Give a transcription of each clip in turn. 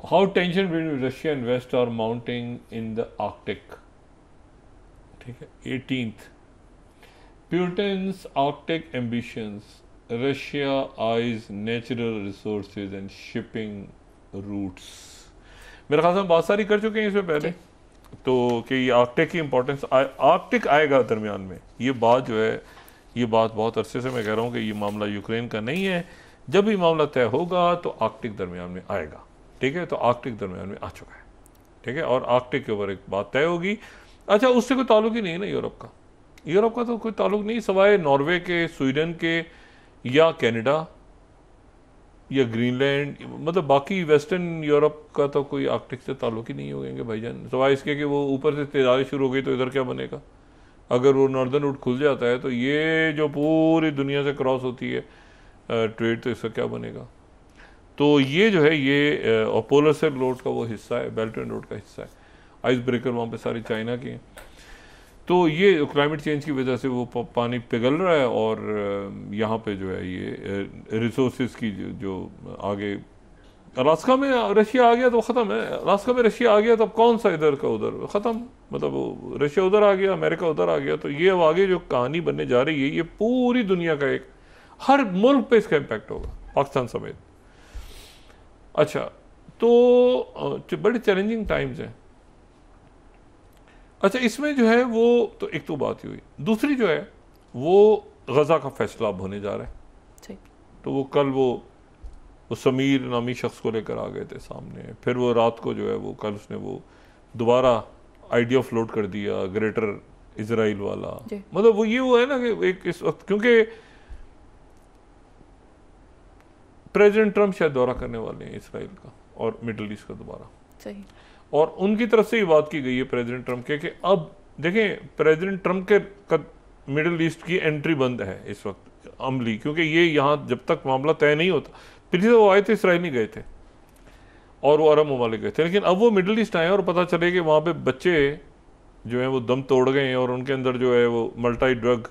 How tension between Russia and west are mounting in the Arctic. ठीक है, 18th Putin's Arctic ambitions, Russia eyes natural resources and shipping routes। मेरे ख्याल से हम बहुत सारी कर चुके हैं इसमें पहले, तो कि ये आर्कटिक की इंपॉर्टेंस, आर्कटिक आएगा दरमियान में, ये बात जो है, ये बात बहुत अरसे से मैं कह रहा हूँ कि ये मामला यूक्रेन का नहीं है। जब भी मामला तय होगा तो आर्कटिक दरमियान में आएगा। ठीक है, तो आर्कटिक दरमियान में आ चुका है। ठीक है, और आर्कटिक के ऊपर एक बात तय होगी। अच्छा, उससे कोई ताल्लुक ही नहीं है ना यूरोप का। यूरोप का तो कोई ताल्लुक नहीं सवाए नॉर्वे के, स्वीडन के या कनाडा या ग्रीनलैंड, मतलब बाकी वेस्टर्न यूरोप का तो कोई आर्कटिक से ताल्लुक ही नहीं होंगे भाईजान, सवाए इसके कि वो ऊपर से तेजारी शुरू हो गई तो इधर क्या बनेगा। अगर वो नॉर्दर्न रूट खुल जाता है तो ये जो पूरी दुनिया से क्रॉस होती है ट्रेड, तो इसका क्या बनेगा। तो ये जो है ये और पोलर सेल रोड का वो हिस्सा है, बेल्ट एंड रोड का हिस्सा है। आइस ब्रेकर वहाँ पे सारी चाइना की हैं। तो ये क्लाइमेट चेंज की वजह से वो पानी पिघल रहा है, और यहाँ पे जो है ये रिसोर्सेज की जो आगे अलास्का में रशिया आ गया तो ख़त्म है। अलास्का में रशिया आ गया तो अब कौन सा इधर का उधर ख़त्म, मतलब वो रशिया उधर आ गया, अमेरिका उधर आ गया। तो ये अब आगे जो कहानी बनने जा रही है, ये पूरी दुनिया का एक, हर मुल्क पे इसका इम्पैक्ट होगा, पाकिस्तान समेत। अच्छा, तो बड़े चैलेंजिंग टाइम्स हैं। अच्छा, इसमें जो है वो तो एक तो बात ही हुई, दूसरी जो है वो गज़ा का फैसला अब होने जा रहा है। तो वो कल वो समीर नामी शख्स को लेकर आ गए थे सामने, फिर वो रात को जो है वो कल उसने वो दोबारा आइडिया फ्लोट कर दिया ग्रेटर इजराइल वाला। मतलब वो है ना कि एक इस वक्त, क्योंकि प्रेसिडेंट ट्रम्प शायद दौरा करने वाले हैं इसराइल का और मिडल ईस्ट का दोबारा। सही। और उनकी तरफ से ये बात की गई है प्रेसिडेंट ट्रम्प के कि अब देखें, प्रेसिडेंट ट्रम्प के मिडल ईस्ट की एंट्री बंद है इस वक्त अमली, क्योंकि ये यहाँ जब तक मामला तय नहीं होता, पिछले वो आए थे इसराइल नहीं गए थे और वो अरब ममालिक गए थे, लेकिन अब वो मिडल ईस्ट आए और पता चले कि वहाँ पे बच्चे जो हैं वो दम तोड़ गए हैं और उनके अंदर जो है वो मल्टी ड्रग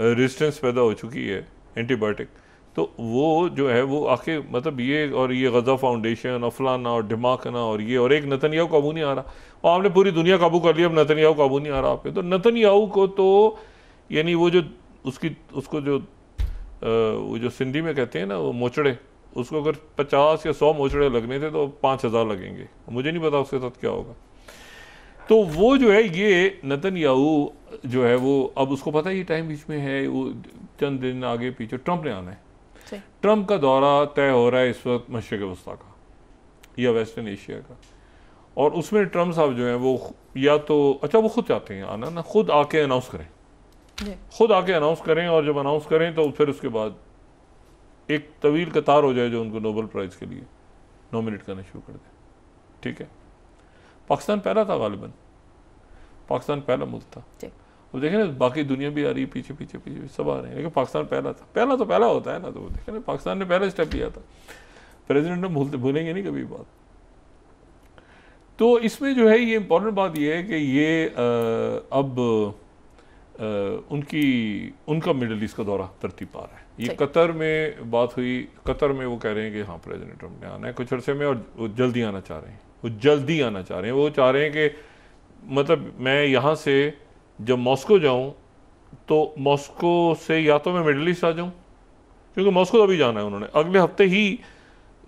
रेजिस्टेंस पैदा हो चुकी है, एंटीबायोटिक। तो वो जो है वो आके मतलब ये, और ये गज़ा फाउंडेशन और फलाना और ढिमाकना और ये, और एक नेतन्याहू काबू नहीं आ रहा, और आपने पूरी दुनिया काबू कर लिया, अब नेतन्याहू काबू नहीं आ रहा आपके। तो नेतन्याहू को तो यानी वो जो उसको जो वो जो सिंधी में कहते हैं ना वो मोचड़े, उसको अगर 50 या 100 मोचड़े लगने थे तो 5000 लगेंगे, मुझे नहीं पता उसके साथ क्या होगा। तो वो जो है ये नेतन्याहू जो है वो, अब उसको पता है ये टाइम बीच में है, वो चंद दिन आगे पीछे ट्रम्प ने आना है। ट्रम्प का दौरा तय हो रहा है इस वक्त मशरिक़ वस्ता का या वेस्टर्न एशिया का, और उसमें ट्रम्प साहब जो हैं वो या तो अच्छा वो खुद चाहते हैं आना ना, खुद आके अनाउंस करें, खुद आके अनाउंस करें, और जब अनाउंस करें तो फिर उसके बाद एक तवील कतार हो जाए जो उनको नोबेल प्राइज़ के लिए नॉमिनेट करना शुरू कर दे। ठीक है, पाकिस्तान पहला था गालिबन, पाकिस्तान पहला मुल्क था। अब देखें ना बाकी दुनिया भी आ रही है, पीछे पीछे पीछे सब आ रहे हैं, लेकिन पाकिस्तान पहला था। पहला तो पहला होता है ना, तो देखें ना पाकिस्तान ने पहला स्टेप लिया था। प्रेसिडेंट ने भूलेंगे नहीं कभी बात। तो इसमें जो है ये इंपॉर्टेंट बात ये है कि ये अब उनका मिडल ईस्ट का दौरा तरतीब पा रहा है। ये कतर में बात हुई, कतर में वो कह रहे हैं कि हाँ प्रेसिडेंट ट्रम्प ने आना है कुछ अर्से में, और वो जल्दी आना चाह रहे हैं, वो जल्दी आना चाह रहे हैं। वो चाह रहे हैं कि मतलब मैं यहाँ से जब मॉस्को जाऊँ तो मॉस्को से या तो मैं मिडल ईस्ट आ जाऊँ, क्योंकि मॉस्को तो अभी जाना है उन्होंने अगले हफ्ते ही,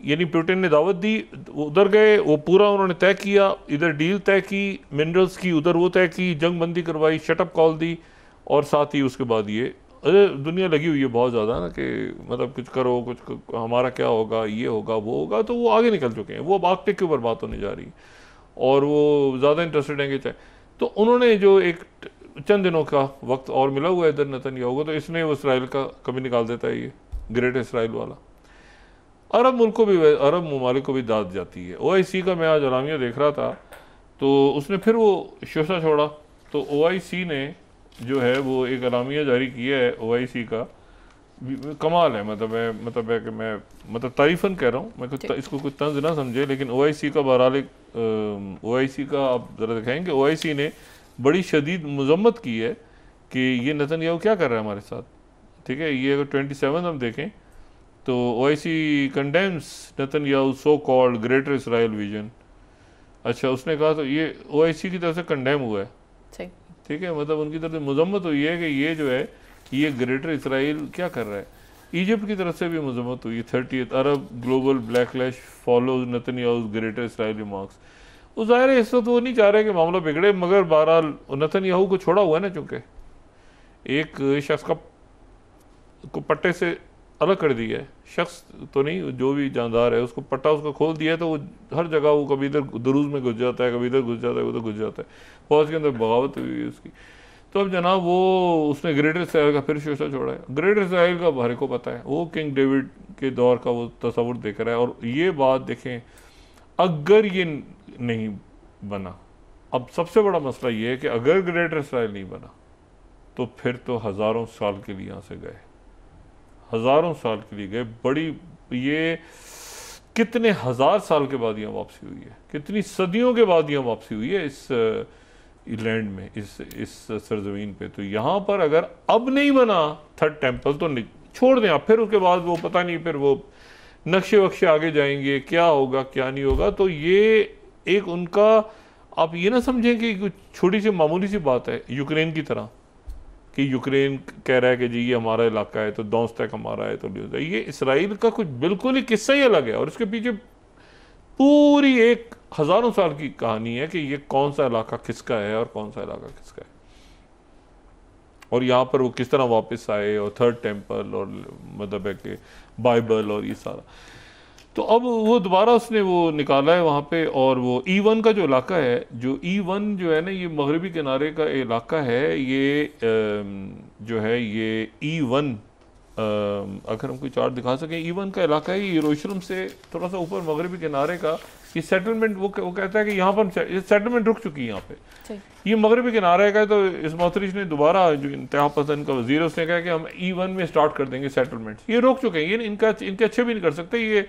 यानी पुतिन ने दावत दी, उधर गए, वो पूरा उन्होंने तय किया, इधर डील तय की मिनरल्स की, उधर वो तय की, जंग बंदी करवाई, शटअप कॉल दी, और साथ ही उसके बाद ये अरे दुनिया लगी हुई है बहुत ज़्यादा ना कि मतलब कुछ करो, कुछ हमारा क्या होगा, ये होगा वो होगा। तो वो आगे निकल चुके हैं, वो अब आर्कटिक के ऊपर बात होने जा रही है और वो ज़्यादा इंटरेस्टेड हैं कि चाहे। तो उन्होंने जो एक चंद दिनों का वक्त और मिला हुआ है इधर नेतन्याहू को, तो इसने वो इसराइल का कभी निकाल देता है, ये ग्रेट इसराइल वाला। अरब मुल्क को भी, अरब ममालिक को भी दाद जाती है। OIC का मैं आज अलामिया देख रहा था, तो उसने फिर वो शोशा छोड़ा। तो OIC ने जो है वो एक अलामिया जारी किया है OIC का, कमाल है। मतलब है कि मैं मतलब तारीफ़न कह रहा हूँ, मैं कुछ इसको कुछ तंज ना समझे, लेकिन OIC का बहरहाल OIC का आप ज़रा दिखाएंगे, OIC ने बड़ी शदीद मजम्मत की है कि ये नेतन्याहू क्या कर रहा है हमारे साथ। ठीक है, ये अगर 27 हम देखें तो OIC condemns Netanyahu so called greater Israel vision. अच्छा, उसने कहा तो ये OIC की तरफ से कंडेम हुआ है, ठीक है, मतलब उनकी तरफ से मजम्मत हुई है कि ये जो है ये ग्रेटर इसराइल क्या कर रहा है। इजिप्ट की तरफ से भी मजम्मत हुई है। 30th Arab global backlash follows Netanyahu Greater Israel remarks. वो जाहिर है इस वक्त वो नहीं चाह रहे कि मामला बिगड़े, मगर बहरहाल नेतन्याहू को छोड़ा हुआ है ना, चूंकि एक शख्स को पट्टे से अलग कर दिया है, शख्स तो नहीं, जो भी जानदार है उसको पट्टा उसको खोल दिया है, तो वो हर जगह वो कभी इधर दुरूज में घुस जाता है, कभी इधर घुस जाता है, उधर घुस जाता है। फौज के अंदर बगावत हुई है उसकी। तो अब जनाब वो उसने ग्रेटर इसराइल का फिर शोशा छोड़ा है। ग्रेटर इसराइल का हर को पता है, वो किंग डेविड के दौर का वो तस्वुर देख रहा है। और ये बात देखें, अगर ये नहीं बना, अब सबसे बड़ा मसला ये है कि अगर ग्रेटर इसराइल नहीं बना तो फिर तो हज़ारों साल के लिए यहाँ से गए, हज़ारों साल के लिए गए। बड़ी ये कितने हज़ार साल के बाद यहाँ वापसी हुई है, कितनी सदियों के बाद यहाँ वापसी हुई है इस लैंड में, इस सरजमीन पे। तो यहाँ पर अगर अब नहीं बना थर्ड टेम्पल तो नहीं, छोड़ दें आप, फिर उसके बाद वो पता नहीं, फिर वो नक्शे वक्शे आगे जाएंगे, क्या होगा क्या नहीं होगा। तो ये एक उनका, आप ये ना समझें कि कुछ छोटी सी मामूली सी बात है यूक्रेन की तरह, कि यूक्रेन कह रहा है कि जी ये हमारा इलाका है तो डॉन्स तक हमारा है, तो ये इसराइल का कुछ बिल्कुल ही किस्सा ही अलग है। और इसके पीछे पूरी एक हज़ारों साल की कहानी है कि ये कौन सा इलाका किसका है और कौन सा इलाका किसका है, और यहाँ पर वो किस तरह वापस आए, और थर्ड टेम्पल, और मतलब है कि बाइबल और ये सारा। तो अब वो दोबारा उसने वो निकाला है वहाँ पे। और वो E1 का जो इलाका है, जो E1 जो है ना, ये मगरबी किनारे का इलाका है, ये जो है ये E1, अगर हम कोई चार्ट दिखा सकें, E1 का इलाका है, यरूशलेम से थोड़ा सा ऊपर मगरबी किनारे का। ये सेटलमेंट वो कहता है कि यहाँ पर सेटलमेंट रुक चुकी है यहाँ पे, ये मगरबी किनारे का है। तो इस मोहतरिश ने दोबारा, जो इंतहा पसंद का वजीर, उसने कहा कि हम E1 में स्टार्ट कर देंगे सेटलमेंट। ये रुक चुके हैं, ये इनके अच्छे भी नहीं कर सकते, ये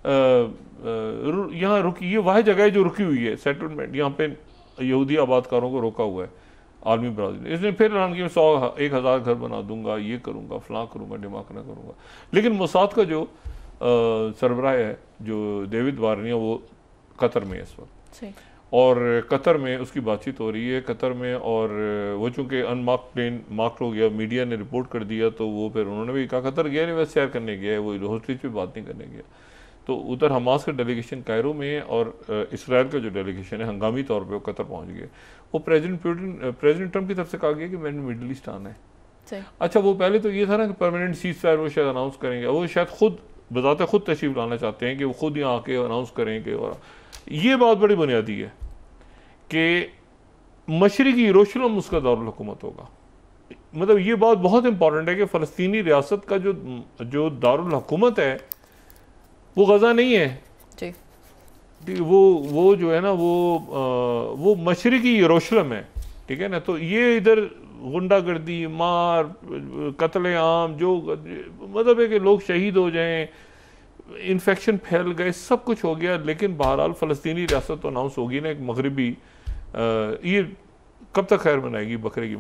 यहाँ रुकी, ये वह जगह है जो रुकी हुई है सेटलमेंट, यहाँ पे यहूदी आबादकारों को रोका हुआ है आलमी बरादरी ने। इसने फिर ऐलान किया 100-1000 घर बना दूंगा, ये करूंगा, फलां करूंगा, डिमाकना करूंगा। लेकिन मोसाद का जो सरबराह है, जो डेविड बार्निया, वो कतर में है इस वक्त, और कतर में उसकी बातचीत हो रही है कतर में। और वो चूंकि अनमार्क प्लेन मार्क हो गया, मीडिया ने रिपोर्ट कर दिया, तो वो फिर उन्होंने भी कहा कतर गया नहीं, वैसे सैर करने गया है, वो होस्टेज पे बात नहीं करने गया। तो उधर हमास का डेलीगेशन कायरो में, और इसराइल का जो डेलीगेशन है हंगामी तौर पे वो कतर पहुंच गए। वो प्रेसिडेंट ट्रंप की तरफ से कहा गया कि मैंने मिडल ईस्ट आना है। अच्छा, वो पहले तो ये था ना कि परमानेंट सीज फायर वो शायद अनाउंस करेंगे, वो शायद खुद बजाते खुद तशरीफ लाना चाहते हैं कि वो खुद यहाँ आके अनाउंस करेंगे। और ये बात बड़ी बुनियादी है कि मशरिकी यरूशलेम उसका दारुल हुकूमत होगा। मतलब ये बात बहुत इंपॉर्टेंट है कि फ़लस्तीनी रियासत का जो दारुल हुकूमत है वो गज़ा नहीं है जी, वो जो है ना वो मशरिकी यरूशलेम है, ठीक है ना। तो ये इधर गुंडागर्दी, मार, कत्ले आम, जो मतलब है कि लोग शहीद हो जाएं, इन्फेक्शन फैल गए, सब कुछ हो गया। लेकिन बहरहाल फ़लस्तीनी रियासत तो अनाउंस होगी ना, एक मगरबी, ये कब तक खैर मनाएगी बकरे की।